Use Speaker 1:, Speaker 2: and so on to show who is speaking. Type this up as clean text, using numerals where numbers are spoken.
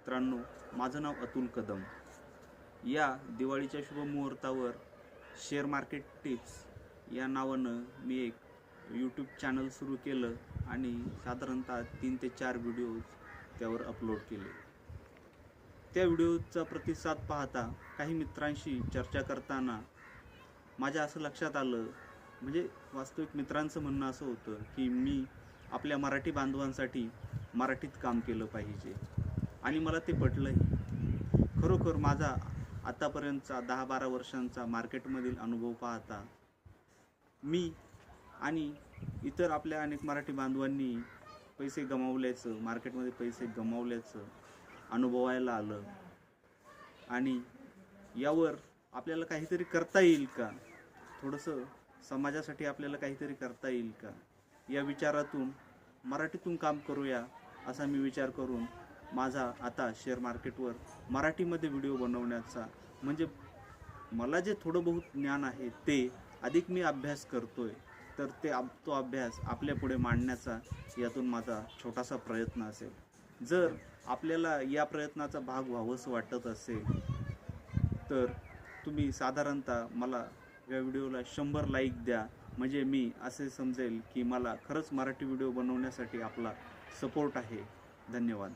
Speaker 1: मित्रांनो, माझं नाव अतुल कदम। या दिवाळीच्या शुभ मुहूर्तावर शेअर मार्केट टिप्स या नावानं मी एक यूट्यूब चॅनल सुरू केलं आणि साधारणतः 3 ते 4 व्हिडिओज त्यावर अपलोड केले। त्या व्हिडिओचा प्रतिसाद पाहता काही मित्रांशी चर्चा करताना माझ्या असं लक्षात आलं, म्हणजे वास्तविक मित्रांचं म्हणणं असं होतं की मी आपल्या मराठी बांधवांसाठी मराठीत काम केलं पाहिजे आणि मला ते पटलंही। खरोखर माझा आतापर्यंतचा 10-12 वर्षांचा मार्केटमधील अनुभव पाहता मी आणि इतर आपल्या अनेक मराठी बांधवांनी पैसे गमावल्याचं, मार्केटमध्ये पैसे गमावल्याचं अनुभवायला आलं आणि यावर आपल्याला काहीतरी करता येईल का, थोडंसं समाजासाठी आपल्याला काहीतरी करता येईल का, या विचारातून मराठीतून काम करूया असा मी विचार करून माझा आता शेअर मार्केटवर मराठीमध्ये व्हिडिओ बनवण्याचा, म्हणजे मला जे थोडं बहुत ज्ञान आहे ते अधिक मी अभ्यास करतोय, तर तो अभ्यास आपल्या पुढे मांडण्याचा यातून माझा छोटासा प्रयत्न असेल। जर आपल्याला या प्रयत्नाचा भाग व्हावंसं वाटत असेल तर तुम्ही साधारणतः मला या व्हिडिओला 100 लाईक द्या, म्हणजे मी असे समजेल की मला खरंच मराठी व्हिडिओ बनवण्यासाठी आपला सपोर्ट आहे। धन्यवाद।